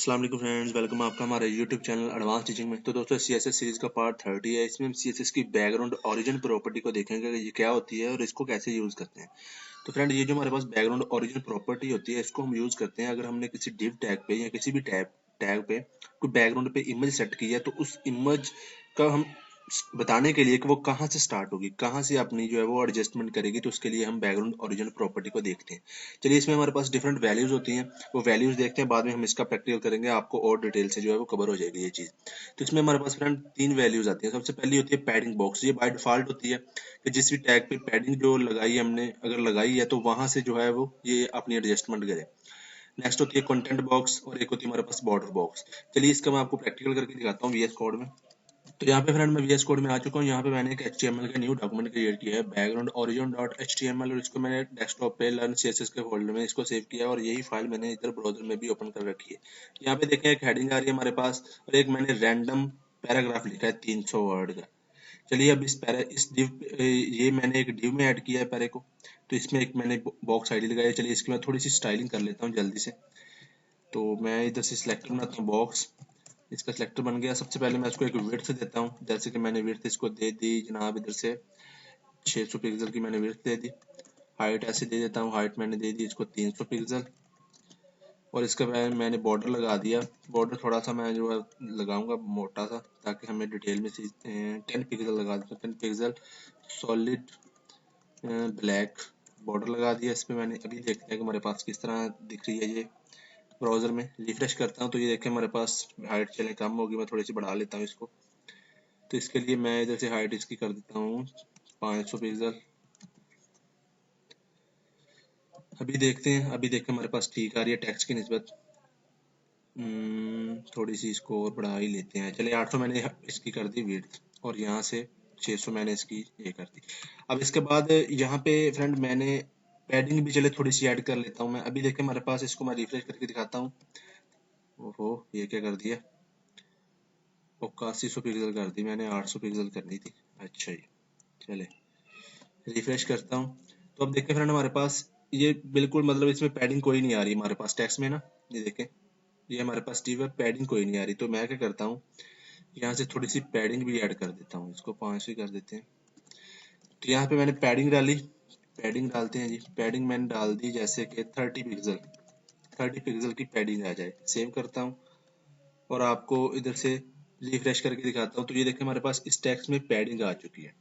अस्सलाम वालेकुम friends, welcome आपका हमारे यूट्यूब चैनल एडवांस टीचिंग में। तो दोस्तों सीएसएस सीरीज का पार्ट 30 है। इसमें हम सीएसएस की बैकग्राउंड ओरिजिन प्रॉपर्टी को देखेंगे कि ये क्या होती है और इसको कैसे यूज करते हैं। तो फ्रेंड, ये जो हमारे पास बैकग्राउंड ओरिजिन प्रॉपर्टी होती है, इसको हम यूज करते हैं अगर हमने किसी डिव टैग पे या किसी भी टैग टैग पे कोई बैकग्राउंड पे इमेज सेट की है, तो उस इमेज का हम बताने के लिए कि वो कहाँ से स्टार्ट होगी, कहाँ से अपनी जो है वो एडजस्टमेंट करेगी, तो उसके लिए हम बैकग्राउंड ओरिजिनल प्रॉपर्टी को देखते हैं। चलिए, इसमें हमारे पास डिफरेंट वैल्यूज होती हैं, वो वैल्यूज देखते हैं, बाद में हम इसका प्रैक्टिकल करेंगे, आपको और डिटेल से जो है वो कवर हो जाएगी ये चीज। तो इसमें हमारे पास फ्रेंड तीन वैल्यूज आती हैं। सबसे पहली होती है पैडिंग बॉक्स। ये बाय डिफॉल्ट होती है कि जिस भी टैग पे पैडिंग जो लगाई है हमने, अगर लगाई है तो वहां से जो है वो ये अपनी एडजस्टमेंट करे। नेक्स्ट होती है कंटेंट बॉक्स और एक होती है हमारे पास बॉर्डर बॉक्स। चलिए, इसका मैं आपको प्रैक्टिकल करके दिखाता हूँ वीएस कोड में। तो यहाँ पे फ्रेंड मैं वीएस कोड में आ चुका हूँ। यहाँ पे मैंने एक HTML का न्यू डॉक्यूमेंट क्रिएट किया है, बैकग्राउंड ओरिजिन डॉट HTML, और इसको मैंने डेस्कटॉप पे लर्न CSS के फोल्डर में इसको सेव किया है और यही फाइल मैंने इधर ब्राउजर में भी ओपन कर रखी है। यहाँ पे देखें, एक हेडिंग आ रही है हमारे पास और एक मैंने रैंडम पैराग्राफ लिखा है 300 वर्ड का। चलिए, अब इस डिव ये मैंने एक डिव में ऐड किया है पैरे को, तो इसमें एक मैंने बॉक्स आईडी लगाई है। चलिए, इसकी मैं थोड़ी सी स्टाइलिंग कर लेता हूँ जल्दी से। तो मैं इधर से सिलेक्टर बनाता हूँ बॉक्स, इसका सिलेक्टर बन गया। सबसे पहले मैं इसको एक विड्थ देता हूँ, जैसे कि मैंने विड्थ इसको दे दी जनाब, इधर से 600 पिक्सल की मैंने विड्थ दे दी। हाइट ऐसे दे देता हूँ, हाइट मैंने दे दी इसको 300 पिक्सल। और इसका मैंने बॉर्डर लगा दिया। बॉर्डर थोड़ा सा मैं जो है लगाऊंगा मोटा सा, ताकि हमें डिटेल में 10 पिक्सल लगा देता हूँ, 10 पिक्सल सॉलिड ब्लैक बॉर्डर लगा दिया इस पे मैंने। अभी देखते हैं कि हमारे पास किस तरह दिख रही है ये। ब्राउजर में रिफ्रेश करता हूँ तो ये देखें हमारे पास हाइट चले कम होगी, मैं थोड़ी सी बढ़ा लेता हूँ इसको। तो इसके लिए मैं इधर से हाइट इसकी कर देता हूँ 500 पिक्सल। अभी देखते हैं, अभी देखें हमारे पास ठीक आ रही है टेक्स्ट की निस्बत। थोड़ी सी इसको और बढ़ा ही लेते हैं। चलिए, 800 मैंने इसकी कर दी विड्थ, और यहाँ से 600 मैंने इसकी ये कर दी। अब इसके बाद यहाँ पे फ्रेंड मैंने पैडिंग भी चले थोड़ी सी ऐड कर लेता हूँ मैं। अभी देखें हमारे पास, इसको मैं रिफ्रेश करके दिखाता हूँ। ओहो, ये क्या कर दिया, 8100 पिक्सल कर दी मैंने, 800 पिक्सल करनी थी। अच्छा जी, चले रिफ्रेश करता हूँ। तो अब देखें फ्रेंड, हमारे पास ये बिल्कुल मतलब इसमें पैडिंग कोई नहीं आ रही हमारे पास टेक्स्ट में ना। ये देखें, ये हमारे पास डिव है, पैडिंग कोई नहीं आ रही। तो मैं क्या करता हूँ, यहाँ से थोड़ी सी पैडिंग भी ऐड कर देता हूँ, इसको 500 कर देते हैं। तो यहाँ पे मैंने पैडिंग डाली, पैडिंग डालते हैं जी। पैडिंग मैंने डाल दी जैसे कि 30 पिक्सल, 30 पिक्सल की पैडिंग आ जाए। सेव करता हूँ और आपको इधर से रिफ्रेश करके दिखाता हूँ। तो ये देखें हमारे पास इस टेक्स्ट में पैडिंग आ चुकी है।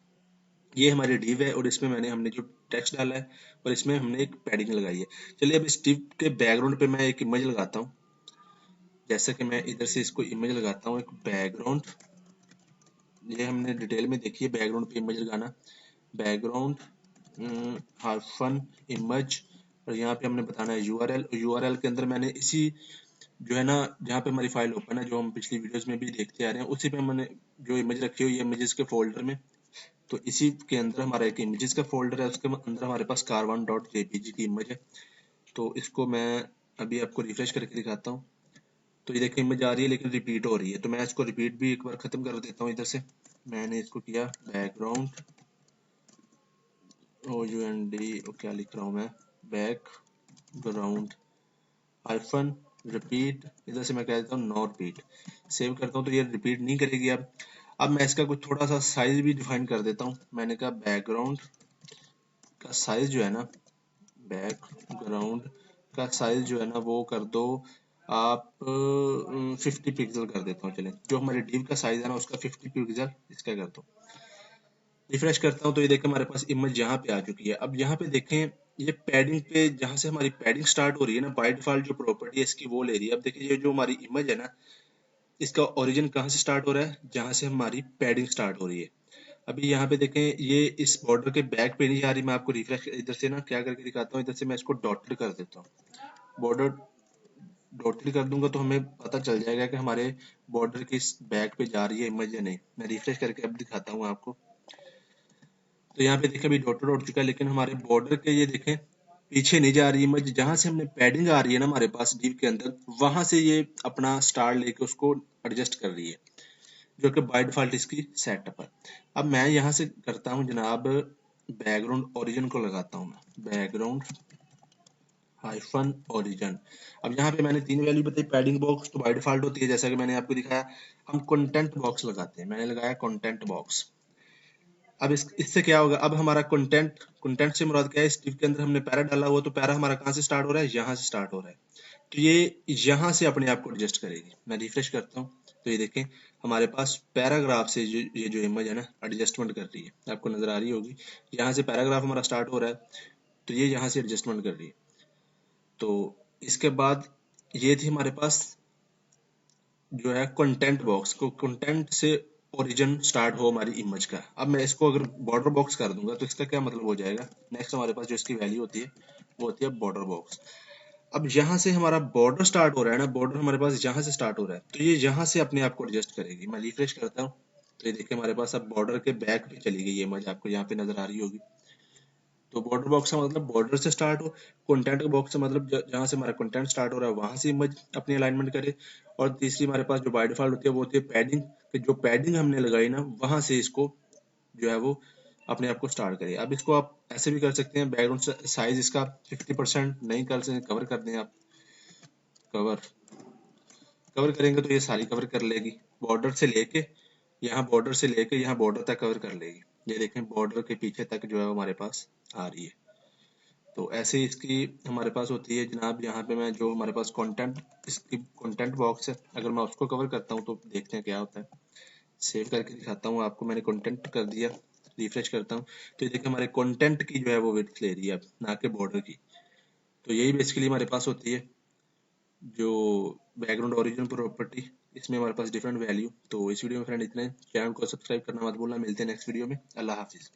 ये हमारी डिव है और इसमें हमने जो टेक्स्ट डाला है और इसमें हमने एक पैडिंग लगाई है। चलिए, अब इस डिव के बैकग्राउंड पे मैं एक इमेज लगाता हूँ। जैसे कि मैं इधर से इसको इमेज लगाता हूँ, एक बैकग्राउंड। ये हमने डिटेल में देखी है बैकग्राउंड पे इमेज लगाना। बैकग्राउंड हाइफन इमेज, और यहाँ पे हमने बताना है यूआरएल। यूआरएल के अंदर मैंने इसी जो है ना, जहाँ पे हमारी फाइल ओपन है, जो हम पिछली वीडियोस में भी देखते आ रहे हैं, उसी पे मैंने जो इमेज रखी हुई है इमेजेस के फोल्डर में। तो इसी के अंदर हमारा एक इमेजेस का फोल्डर है, उसके अंदर हमारे पास कार1 डॉट जेपीजी की इमेज है। तो इसको मैं अभी आपको रिफ्रेश करके दिखाता हूँ। तो ये देखिए इमेज आ रही है लेकिन रिपीट हो रही है, तो मैं इसको रिपीट भी एक बार खत्म कर देता हूँ। इधर से मैंने इसको किया बैकग्राउंड OUND, क्या लिख रहा हूँ मैं, बैकग्राउंड हाइफन रिपीट। इधर से मैं कह देता हूँ नो रिपीट। सेव करता हूँ तो ये रिपीट नहीं करेगी। अब मैं इसका कुछ थोड़ा सा साइज भी डिफाइन कर देता हूँ। मैंने कहा बैकग्राउंड का साइज जो है ना, बैकग्राउंड का साइज जो है ना वो कर दो आप 50 पिक्सल कर देता हूँ। चलें, जो हमारे डिव का साइज है ना उसका 50 पिक्सल इसका कर दो। रिफ्रेश करता हूँ तो ये देखें हमारे पास इमेज यहाँ पे आ चुकी है। अब यहाँ पे देखें, ये पैडिंग पे जहाँ से हमारी पैडिंग स्टार्ट हो रही है ना, बाय डिफॉल्ट जो प्रॉपर्टी है इसकी वो ले रही है। अब देखिए, ये जो हमारी इमेज है ना, इसका ओरिजिन कहाँ से स्टार्ट हो रहा है, जहाँ से हमारी पैडिंग स्टार्ट हो रही है। अभी यहाँ पे देखें, ये इस बॉर्डर के बैक पे नहीं जा रही। मैं आपको रिफ्रेश इधर से ना क्या करके दिखाता हूँ। इधर से मैं इसको डॉटेड कर देता हूँ, बॉर्डर डॉटेड कर दूंगा तो हमें पता चल जाएगा कि हमारे बॉर्डर के इस बैक पे जा रही है इमेज या नहीं। मैं रिफ्रेश करके अब दिखाता हूँ आपको। तो यहाँ पे देखें अभी डॉटेड उठ चुका है, लेकिन हमारे बॉर्डर के ये देखें पीछे नहीं जा रही इमेज। जहां से हमने पैडिंग आ रही है ना हमारे पास डिव के अंदर, वहां से ये अपना स्टार लेके उसको एडजस्ट कर रही है, जो कि बाय डिफॉल्ट इसकी सेटअप है। अब मैं यहाँ से करता हूँ जनाब, बैकग्राउंड ओरिजिन को लगाता हूँ मैं, बैकग्राउंड हाइफन ओरिजिन। अब यहाँ पे मैंने 3 वैल्यू बताई। पैडिंग बॉक्स तो बाय डिफॉल्ट होती है, जैसा कि मैंने आपको दिखाया। हम कंटेंट बॉक्स लगाते हैं, मैंने लगाया कंटेंट बॉक्स। अब इससे क्या होगा, अब हमारा कंटेंट से मुराद क्या है, इस div के अंदर हमने पैरा डाला हुआ, तो पैरा हमारा कहाँ से स्टार्ट हो रहा है, यहाँ से स्टार्ट हो रहा है। तो ये यहाँ से अपने आप को एडजस्ट करेगी। मैं रिफ्रेश करता हूँ तो ये देखें हमारे पास पैराग्राफ से ये जो इमेज है ना एडजस्टमेंट कर रही है, आपको नजर आ रही होगी। यहाँ से पैराग्राफ हमारा स्टार्ट हो रहा है, तो ये यहाँ से एडजस्टमेंट कर रही है। तो इसके बाद ये थी हमारे पास जो है कंटेंट बॉक्स, को कंटेंट से ओरिजिन स्टार्ट हो हमारी इमेज का। अब मैं इसको अगर बॉर्डर बॉक्स कर दूंगा तो इसका क्या मतलब हो जाएगा, नेक्स्ट हमारे पास जो इसकी वैल्यू होती है वो होती है बॉर्डर बॉक्स। अब यहाँ से हमारा बॉर्डर स्टार्ट हो रहा है ना, बॉर्डर हमारे पास यहाँ से स्टार्ट हो रहा है, तो ये यहाँ से अपने आप को एडजस्ट करेगी। मैं रिफ्रेश करता हूँ तो ये देखिए हमारे पास अब बॉर्डर के बैक पे चली गई ये इमेज, आपको यहाँ पे नजर आ रही होगी। तो बॉर्डर बॉक्स का मतलब बॉर्डर से स्टार्ट हो, कंटेंट बॉक्स का मतलब जहाँ से हमारा कंटेंट स्टार्ट हो रहा है वहां से इमेज अपनी अलाइनमेंट करे। और तीसरी हमारे पास जो बाय डिफॉल्ट होती है वो होती है पैडिंग, कि जो पैडिंग हमने लगाई ना वहां से इसको जो है वो अपने आप को स्टार्ट करे। अब इसको आप ऐसे भी कर सकते हैं, बैकग्राउंड साइज इसका 50% नहीं कर सकते, कवर कर दें आप। कवर कवर करेंगे तो ये सारी कवर कर लेगी, बॉर्डर से लेके यहाँ बॉर्डर तक कवर कर लेगी। ये देखें बॉर्डर के पीछे तक जो है वो हमारे पास आ रही है। तो ऐसे ही इसकी हमारे पास होती है जनाब। यहाँ पे मैं जो हमारे पास कंटेंट, इसकी कंटेंट बॉक्स है, अगर मैं उसको कवर करता हूँ तो देखते हैं क्या होता है। सेव करके दिखाता हूँ आपको, मैंने कंटेंट कर दिया, रिफ्रेश करता हूँ तो ये देखिए हमारे कंटेंट की जो है वो विड्थ ले रही है अब, ना कि बॉर्डर की। तो यही बेसिकली हमारे पास होती है जो बैकग्राउंड ओरिजिन प्रॉपर्टी, इसमें हमारे पास डिफरेंट वैल्यू। तो इस वीडियो में फ्रेंड इतना ही, चैनल को सब्सक्राइब करना मत भूलना। मिलते हैं नेक्स्ट वीडियो में, अल्लाह हाफिज।